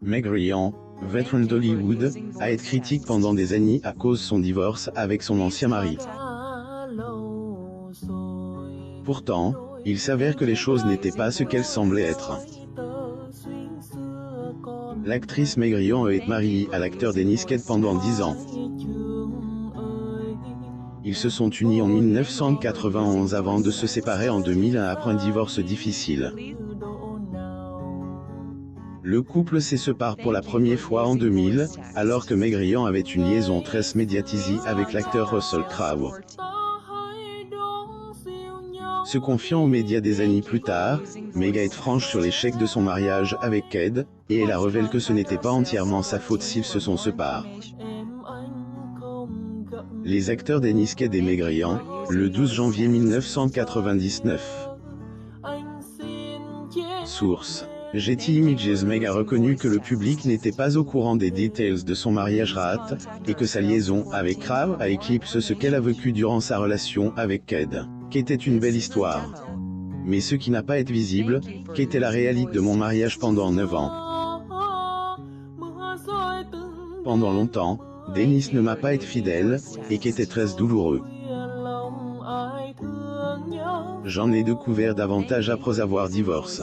Meg Ryan, veteran d'Hollywood, a été critique pendant des années à cause de son divorce avec son ancien mari. Pourtant, il s'avère que les choses n'étaient pas ce qu'elles semblaient être. L'actrice Meg Ryan est mariée à l'acteur Dennis Quaid pendant 10 ans. Ils se sont unis en 1991 avant de se séparer en 2001 après un divorce difficile. Le couple se sépare pour la première fois en 2000, alors que Meg Ryan avait une liaison très médiatisée avec l'acteur Russell Crowe. Se confiant aux médias des années plus tard, Meg est franche sur l'échec de son mariage avec Quaid, et elle révèle que ce n'était pas entièrement sa faute s'ils se sont séparés. Les acteurs Dennis Quaid et Meg Ryan, le 12 janvier 1999. Source: Getty Images. Meg a reconnu que le public n'était pas au courant des details de son mariage rate, et que sa liaison avec Crowe a éclipsé ce qu'elle a vécu durant sa relation avec Quaid, qui était une belle histoire. Mais ce qui n'a pas été visible, qui était la réalité de mon mariage pendant 9 ans. Pendant longtemps, Dennis ne m'a pas été fidèle, et qui était très douloureux. J'en ai découvert davantage après avoir divorcé.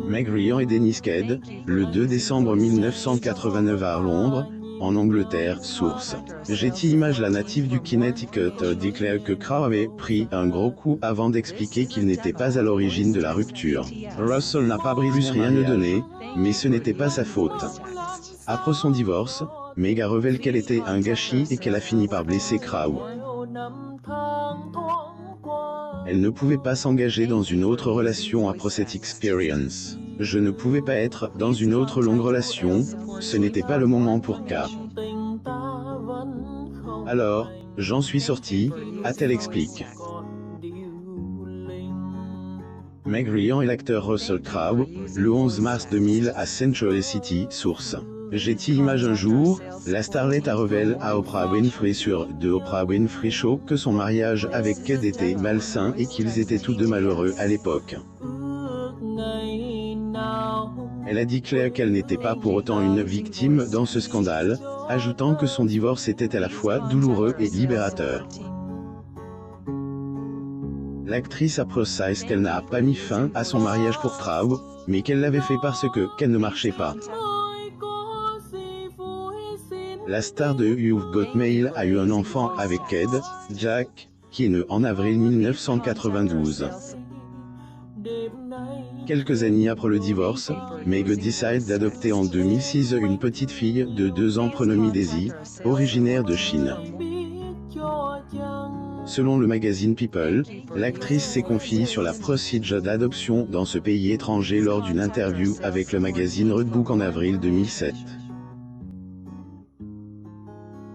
Meg Ryan et Dennis Quaid, le 2 décembre 1989 à Londres, en Angleterre. Source: Getty Images. La native du Connecticut déclare que Crowe avait pris un gros coup avant d'expliquer qu'il n'était pas à l'origine de la rupture. Russell n'a pas plus rien ne donné, mais ce n'était pas sa faute. Après son divorce, Meg a révélé qu'elle était un gâchis et qu'elle a fini par blesser Crowe. Elle ne pouvait pas s'engager dans une autre relation après cette expérience. Je ne pouvais pas être dans une autre longue relation, ce n'était pas le moment pour K. Alors, j'en suis sorti, a-t-elle expliqué. Meg Ryan et l'acteur Russell Crowe, le 11 mars 2000 à Century City. Source: Getty Images. Un jour, la starlette a révélé à Oprah Winfrey sur The Oprah Winfrey Show que son mariage avec Quaid était malsain et qu'ils étaient tous deux malheureux à l'époque. Elle a déclaré qu'elle n'était pas pour autant une victime dans ce scandale, ajoutant que son divorce était à la fois douloureux et libérateur. L'actrice a précisé qu'elle n'a pas mis fin à son mariage pour Crowe, mais qu'elle l'avait fait parce qu'elle ne marchait pas. La star de You've Got Mail a eu un enfant avec Quaid, Jack, qui est né en avril 1992. Quelques années après le divorce, Meg décide d'adopter en 2006 une petite fille de 2 ans prénommée Daisy, originaire de Chine. Selon le magazine People, l'actrice s'est confiée sur la procédure d'adoption dans ce pays étranger lors d'une interview avec le magazine Redbook en avril 2007.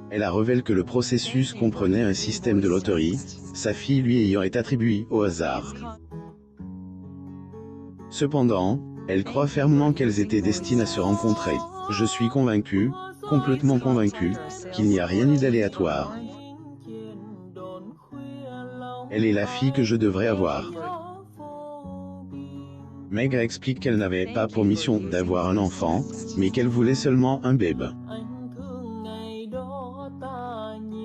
Elle a révélé que le processus comprenait un système de loterie, sa fille lui ayant été attribuée au hasard. Cependant, elle croit fermement qu'elles étaient destinées à se rencontrer. Je suis convaincu, complètement convaincu, qu'il n'y a rien eu d'aléatoire. Elle est la fille que je devrais avoir. Meg explique qu'elle n'avait pas pour mission d'avoir un enfant, mais qu'elle voulait seulement un bébé.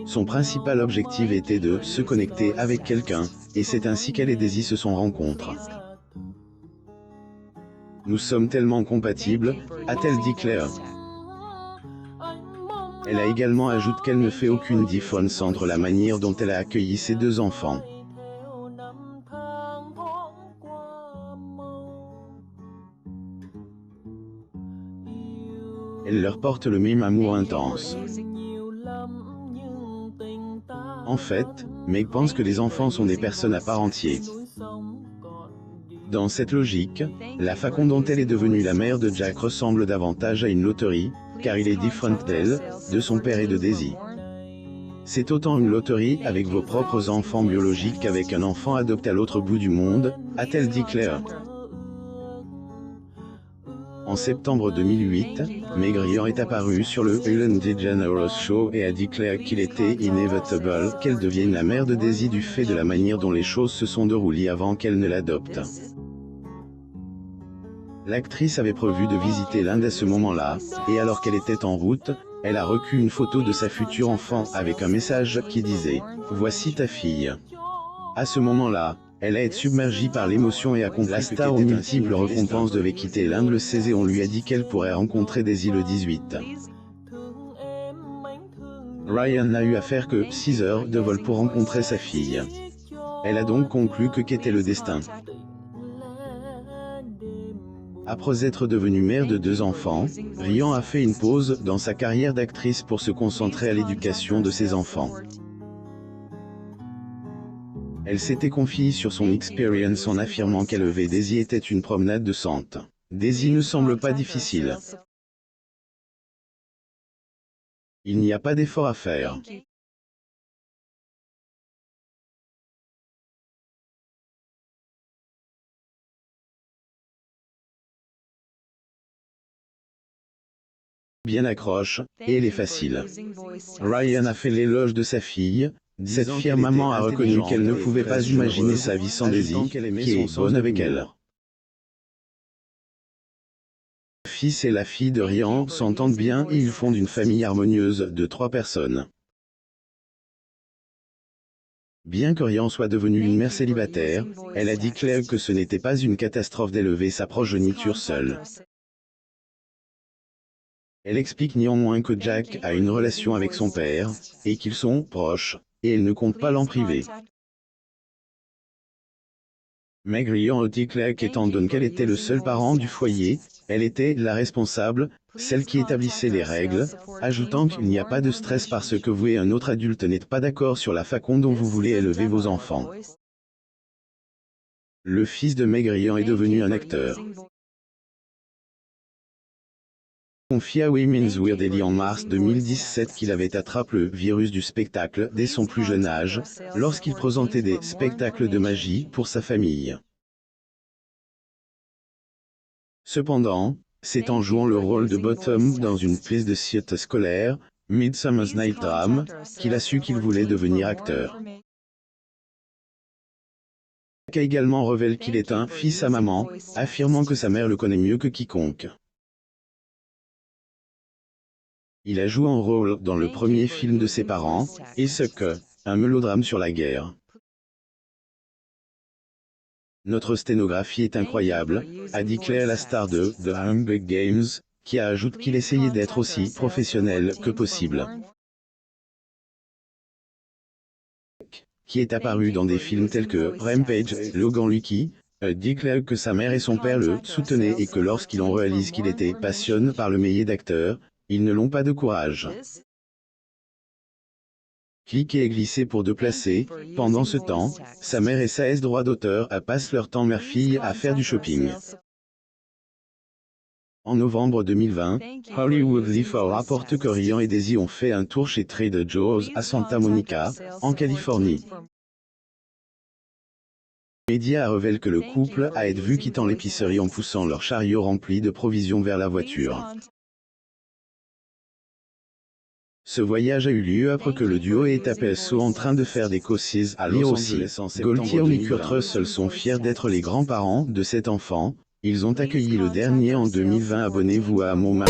Son principal objectif était de se connecter avec quelqu'un, et c'est ainsi qu'elle et Daisy se sont rencontrées. Nous sommes tellement compatibles, a-t-elle déclaré. Elle a également ajouté qu'elle ne fait aucune différence entre la manière dont elle a accueilli ses 2 enfants. Elle leur porte le même amour intense. En fait, Meg pense que les enfants sont des personnes à part entière. Dans cette logique, la façon dont elle est devenue la mère de Jack ressemble davantage à une loterie, car il est différent d'elle, de son père et de Daisy. C'est autant une loterie avec vos propres enfants biologiques qu'avec un enfant adopté à l'autre bout du monde, a-t-elle déclaré. En septembre 2008, Meg Ryan est apparue sur le Ellen DeGeneres Show et a déclaré qu'il était inévitable qu'elle devienne la mère de Daisy du fait de la manière dont les choses se sont déroulées avant qu'elle ne l'adopte. L'actrice avait prévu de visiter l'Inde à ce moment-là, et alors qu'elle était en route, elle a reçu une photo de sa future enfant avec un message qui disait « Voici ta fille ». À ce moment-là, elle a été submergée par l'émotion et a compris que la star aux multiples récompenses devait quitter l'Inde le 16 et on lui a dit qu'elle pourrait rencontrer Daisy le 18. Ryan n'a eu à faire que 6 heures de vol pour rencontrer sa fille. Elle a donc conclu que qu'était le destin. Après être devenue mère de 2 enfants, Ryan a fait une pause dans sa carrière d'actrice pour se concentrer à l'éducation de ses enfants. Elle s'était confiée sur son expérience en affirmant qu'élever Daisy était une promenade de santé. Daisy ne semble pas difficile. Il n'y a pas d'effort à faire. Bien accroche, et elle est facile. Ryan a fait l'éloge de sa fille. Cette fière maman a reconnu qu'elle ne pouvait pas imaginer sa vie sans Daisy, qui est bonne avec elle. Le fils et la fille de Ryan s'entendent bien et ils fondent une famille harmonieuse de 3 personnes. Bien que Ryan soit devenue une mère célibataire, elle a dit Claire que ce n'était pas une catastrophe d'élever sa progéniture seule. Elle explique néanmoins que Jack a une relation avec son père, et qu'ils sont proches, et elle ne compte pas l'en priver. Meg Ryan a dit Claire qu'étant donné qu'elle était le seul parent du foyer, elle était la responsable, celle qui établissait les règles, ajoutant qu'il n'y a pas de stress parce que vous et un autre adulte n'êtes pas d'accord sur la façon dont vous voulez élever vos enfants. Le fils de Meg Ryan est devenu un acteur. Confié à Women's Wear Daily en mars 2017 qu'il avait attrapé le virus du spectacle dès son plus jeune âge, lorsqu'il présentait des spectacles de magie pour sa famille. Cependant, c'est en jouant le rôle de Bottom dans une pièce de théâtre scolaire, Midsummer's Night Dream, qu'il a su qu'il voulait devenir acteur. Jack a également révélé qu'il est un fils à maman, affirmant que sa mère le connaît mieux que quiconque. Il a joué un rôle dans le premier film de ses parents, et ce que, un mélodrame sur la guerre. Notre sténographie est incroyable, a dit Claire la star de The Hunger Games, qui ajoute qu'il essayait d'être aussi professionnel que possible. Qui est apparu dans des films tels que Rampage et Logan Lucky, dit Claire que sa mère et son père le soutenaient et que lorsqu'ils ont réalisé qu'il était passionné par le métier d'acteur, ils ne l'ont pas de courage. Cliquez et glissez pour 2 placer. Pendant ce temps, sa mère et sa droit d'auteur passent leur temps mère-fille à faire du shopping. En novembre 2020, Hollywood Reporter rapporte que Ryan et Daisy ont fait un tour chez Trader Joe's à Santa Monica, en Californie. Les médias révèlent que le couple a été vu quittant l'épicerie en poussant leur chariot rempli de provisions vers la voiture. Ce voyage a eu lieu après que le duo ait aperçu en train de faire des courses à Los Angeles. Gaultier et Kurt Russell sont fiers d'être les grands-parents de cet enfant. Ils ont accueilli le dernier en 2020. Abonnez-vous à mon News.